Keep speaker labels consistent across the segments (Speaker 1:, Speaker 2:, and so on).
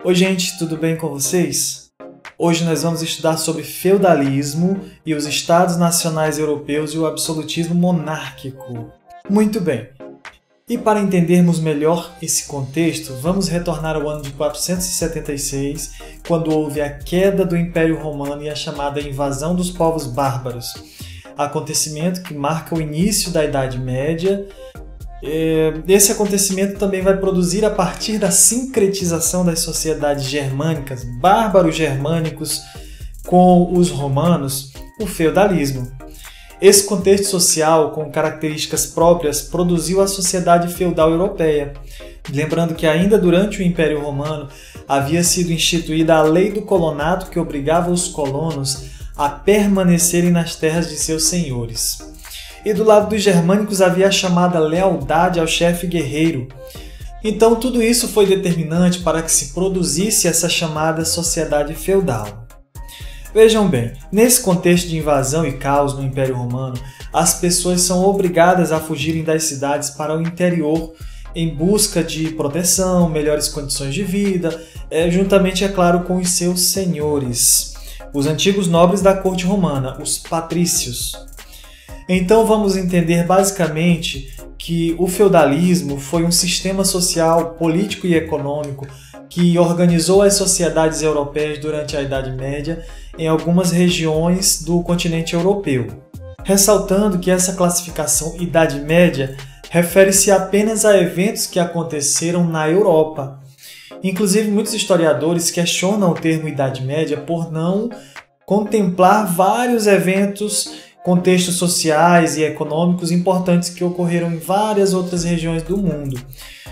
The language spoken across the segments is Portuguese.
Speaker 1: Oi gente, tudo bem com vocês? Hoje nós vamos estudar sobre feudalismo e os Estados Nacionais Europeus e o absolutismo monárquico. Muito bem. E para entendermos melhor esse contexto, vamos retornar ao ano de 476, quando houve a queda do Império Romano e a chamada invasão dos povos bárbaros. Acontecimento que marca o início da Idade Média. Esse acontecimento também vai produzir, a partir da sincretização das sociedades germânicas, bárbaros germânicos com os romanos, o feudalismo. Esse contexto social, com características próprias, produziu a sociedade feudal europeia. Lembrando que ainda durante o Império Romano havia sido instituída a Lei do Colonato, que obrigava os colonos a permanecerem nas terras de seus senhores. E do lado dos germânicos havia a chamada lealdade ao chefe guerreiro. Então tudo isso foi determinante para que se produzisse essa chamada sociedade feudal. Vejam bem, nesse contexto de invasão e caos no Império Romano, as pessoas são obrigadas a fugirem das cidades para o interior em busca de proteção, melhores condições de vida, juntamente, é claro, com os seus senhores, os antigos nobres da corte romana, os patrícios. Então vamos entender basicamente que o feudalismo foi um sistema social, político e econômico que organizou as sociedades europeias durante a Idade Média em algumas regiões do continente europeu. Ressaltando que essa classificação Idade Média refere-se apenas a eventos que aconteceram na Europa. Inclusive, muitos historiadores questionam o termo Idade Média por não contemplar vários eventos, contextos sociais e econômicos importantes que ocorreram em várias outras regiões do mundo,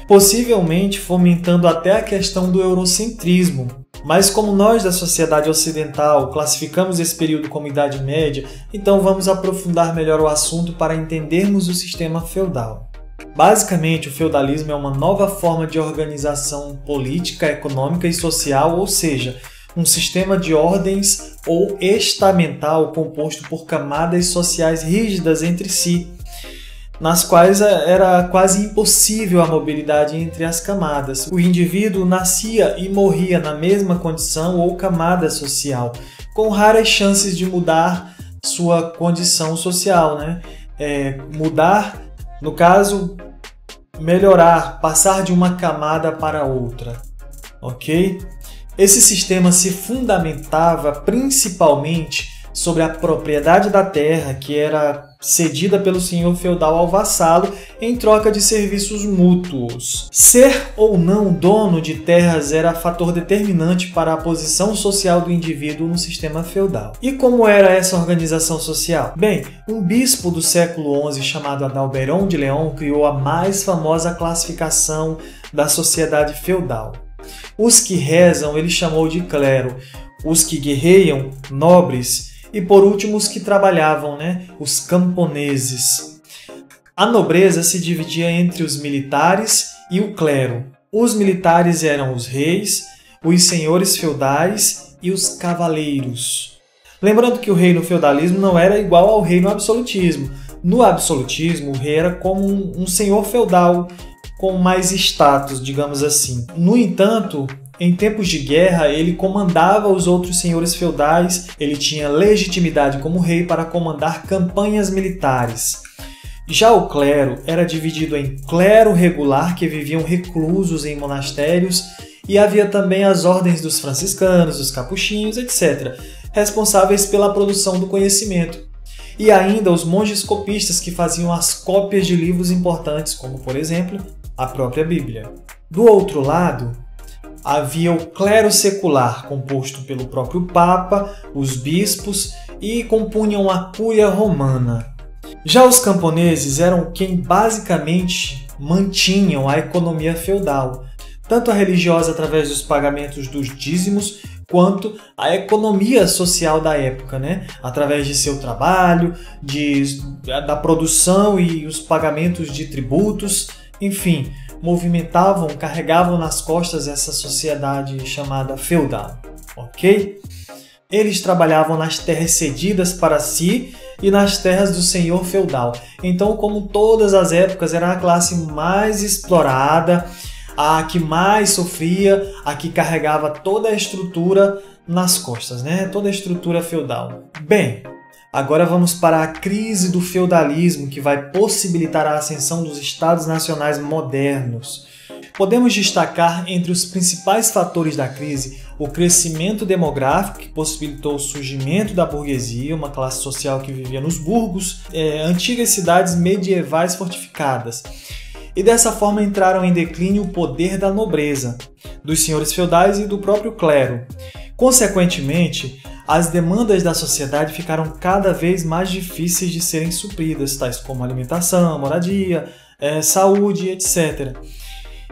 Speaker 1: possivelmente fomentando até a questão do eurocentrismo. Mas como nós da sociedade ocidental classificamos esse período como Idade Média, então vamos aprofundar melhor o assunto para entendermos o sistema feudal. Basicamente, o feudalismo é uma nova forma de organização política, econômica e social, ou seja, um sistema de ordens ou estamental composto por camadas sociais rígidas entre si, nas quais era quase impossível a mobilidade entre as camadas. O indivíduo nascia e morria na mesma condição ou camada social, com raras chances de mudar sua condição social, mudar, no caso, melhorar, passar de uma camada para outra, ok? Esse sistema se fundamentava principalmente sobre a propriedade da terra, que era cedida pelo senhor feudal ao vassalo em troca de serviços mútuos. Ser ou não dono de terras era fator determinante para a posição social do indivíduo no sistema feudal. E como era essa organização social? Bem, um bispo do século XI chamado Adalberon de León criou a mais famosa classificação da sociedade feudal. Os que rezam ele chamou de clero, os que guerreiam, nobres, e por último os que trabalhavam, os camponeses. A nobreza se dividia entre os militares e o clero. Os militares eram os reis, os senhores feudais e os cavaleiros. Lembrando que o rei no feudalismo não era igual ao rei no absolutismo. No absolutismo, o rei era como um senhor feudal, com mais status, digamos assim. No entanto, em tempos de guerra, ele comandava os outros senhores feudais, ele tinha legitimidade como rei para comandar campanhas militares. Já o clero era dividido em clero regular, que viviam reclusos em monastérios, e havia também as ordens dos franciscanos, dos capuchinhos, etc., responsáveis pela produção do conhecimento. E ainda os monges copistas, que faziam as cópias de livros importantes, como, por exemplo, a própria Bíblia. Do outro lado, havia o clero secular, composto pelo próprio Papa, os bispos, e compunham a Cúria Romana. Já os camponeses eram quem basicamente mantinham a economia feudal, tanto a religiosa através dos pagamentos dos dízimos, quanto a economia social da época, através de seu trabalho, da produção e os pagamentos de tributos, enfim, movimentavam, carregavam nas costas essa sociedade chamada feudal, ok? Eles trabalhavam nas terras cedidas para si e nas terras do senhor feudal. Então, como todas as épocas, era a classe mais explorada, a que mais sofria, a que carregava toda a estrutura nas costas, né? Toda a estrutura feudal. Bem, agora vamos para a crise do feudalismo, que vai possibilitar a ascensão dos estados nacionais modernos. Podemos destacar entre os principais fatores da crise o crescimento demográfico, que possibilitou o surgimento da burguesia, uma classe social que vivia nos burgos, antigas cidades medievais fortificadas. E dessa forma entraram em declínio o poder da nobreza, dos senhores feudais e do próprio clero. Consequentemente, as demandas da sociedade ficaram cada vez mais difíceis de serem supridas, tais como alimentação, moradia, saúde, etc.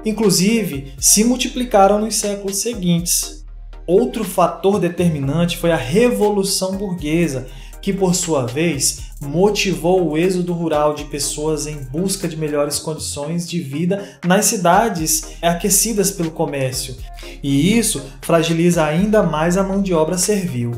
Speaker 1: Inclusive, se multiplicaram nos séculos seguintes. Outro fator determinante foi a Revolução Burguesa, que, por sua vez, motivou o êxodo rural de pessoas em busca de melhores condições de vida nas cidades aquecidas pelo comércio. E isso fragiliza ainda mais a mão de obra servil.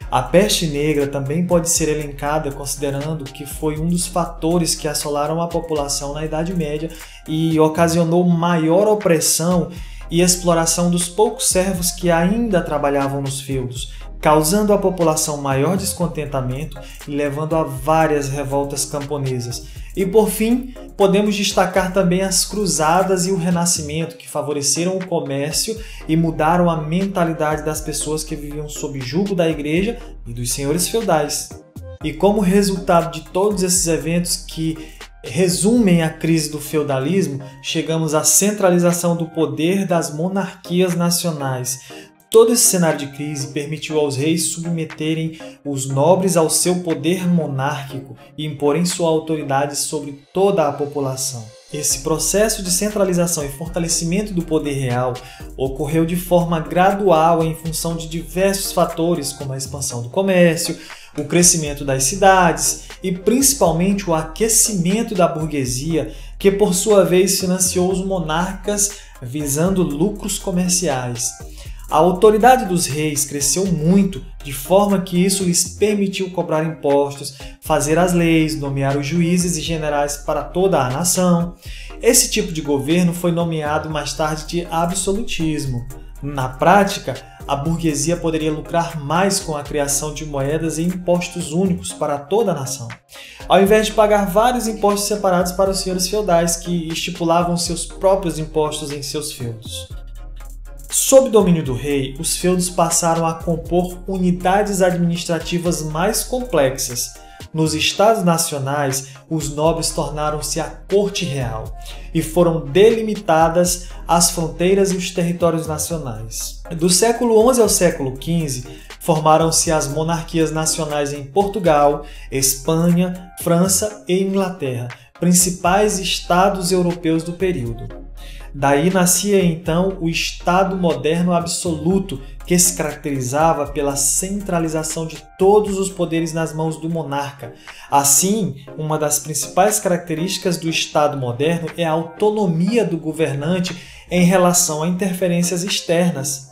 Speaker 1: A peste negra também pode ser elencada considerando que foi um dos fatores que assolaram a população na Idade Média e ocasionou maior opressão e exploração dos poucos servos que ainda trabalhavam nos feudos, causando à população maior descontentamento e levando a várias revoltas camponesas. E por fim, podemos destacar também as cruzadas e o renascimento, que favoreceram o comércio e mudaram a mentalidade das pessoas que viviam sob jugo da igreja e dos senhores feudais. E como resultado de todos esses eventos que resumem a crise do feudalismo, chegamos à centralização do poder das monarquias nacionais. Todo esse cenário de crise permitiu aos reis submeterem os nobres ao seu poder monárquico e imporem sua autoridade sobre toda a população. Esse processo de centralização e fortalecimento do poder real ocorreu de forma gradual em função de diversos fatores, como a expansão do comércio, o crescimento das cidades e principalmente o aquecimento da burguesia, que por sua vez financiou os monarcas visando lucros comerciais. A autoridade dos reis cresceu muito, de forma que isso lhes permitiu cobrar impostos, fazer as leis, nomear os juízes e generais para toda a nação. Esse tipo de governo foi nomeado mais tarde de absolutismo. Na prática, a burguesia poderia lucrar mais com a criação de moedas e impostos únicos para toda a nação, ao invés de pagar vários impostos separados para os senhores feudais, que estipulavam seus próprios impostos em seus feudos. Sob domínio do rei, os feudos passaram a compor unidades administrativas mais complexas. Nos estados nacionais, os nobres tornaram-se a corte real e foram delimitadas as fronteiras e os territórios nacionais. Do século XI ao século XV, formaram-se as monarquias nacionais em Portugal, Espanha, França e Inglaterra, principais estados europeus do período. Daí nascia então o Estado moderno absoluto, que se caracterizava pela centralização de todos os poderes nas mãos do monarca. Assim, uma das principais características do Estado moderno é a autonomia do governante em relação a interferências externas,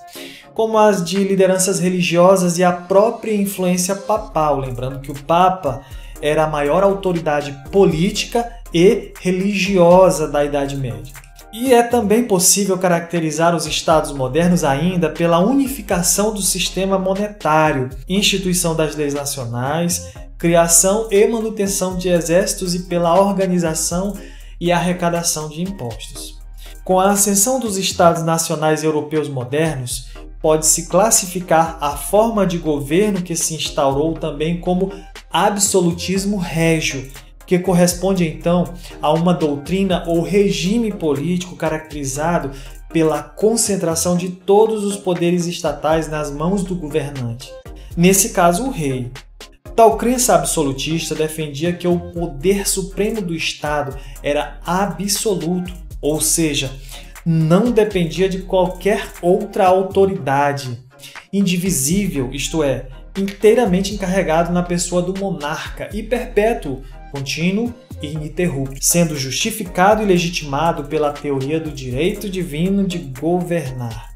Speaker 1: como as de lideranças religiosas e a própria influência papal, lembrando que o Papa era a maior autoridade política e religiosa da Idade Média. E é também possível caracterizar os estados modernos ainda pela unificação do sistema monetário, instituição das leis nacionais, criação e manutenção de exércitos e pela organização e arrecadação de impostos. Com a ascensão dos estados nacionais europeus modernos, pode-se classificar a forma de governo que se instaurou também como absolutismo régio, que corresponde então a uma doutrina ou regime político caracterizado pela concentração de todos os poderes estatais nas mãos do governante, nesse caso o rei. Tal crença absolutista defendia que o poder supremo do Estado era absoluto, ou seja, não dependia de qualquer outra autoridade, indivisível, isto é, inteiramente encarregado na pessoa do monarca e perpétuo, contínuo e ininterrupto, sendo justificado e legitimado pela teoria do direito divino de governar.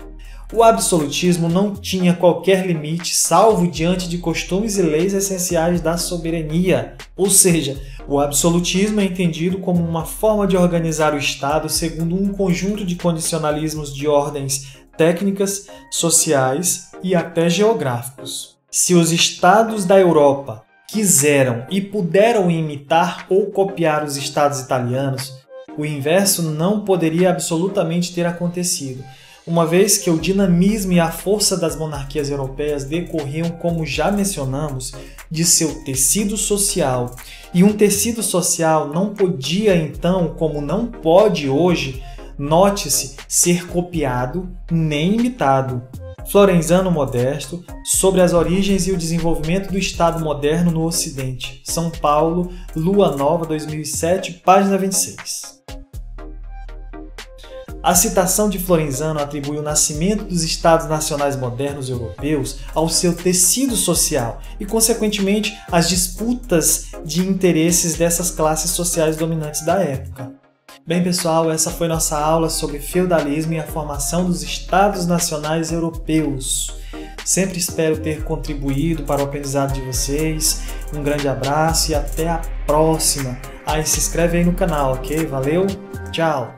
Speaker 1: O absolutismo não tinha qualquer limite, salvo diante de costumes e leis essenciais da soberania, ou seja, O absolutismo é entendido como uma forma de organizar o Estado segundo um conjunto de condicionalismos de ordens técnicas, sociais e até geográficos. Se os estados da Europa quiseram e puderam imitar ou copiar os estados italianos, o inverso não poderia absolutamente ter acontecido, uma vez que o dinamismo e a força das monarquias europeias decorriam, como já mencionamos, de seu tecido social. E um tecido social não podia então, como não pode hoje, note-se, ser copiado nem imitado. Florenzano Modesto, sobre as origens e o desenvolvimento do Estado moderno no Ocidente. São Paulo, Lua Nova, 2007, página 26. A citação de Florenzano atribui o nascimento dos Estados nacionais modernos europeus ao seu tecido social e, consequentemente, às disputas de interesses dessas classes sociais dominantes da época. Bem, pessoal, essa foi nossa aula sobre feudalismo e a formação dos Estados nacionais europeus. Sempre espero ter contribuído para o aprendizado de vocês. Um grande abraço e até a próxima. E se inscreve aí no canal, ok? Valeu, tchau!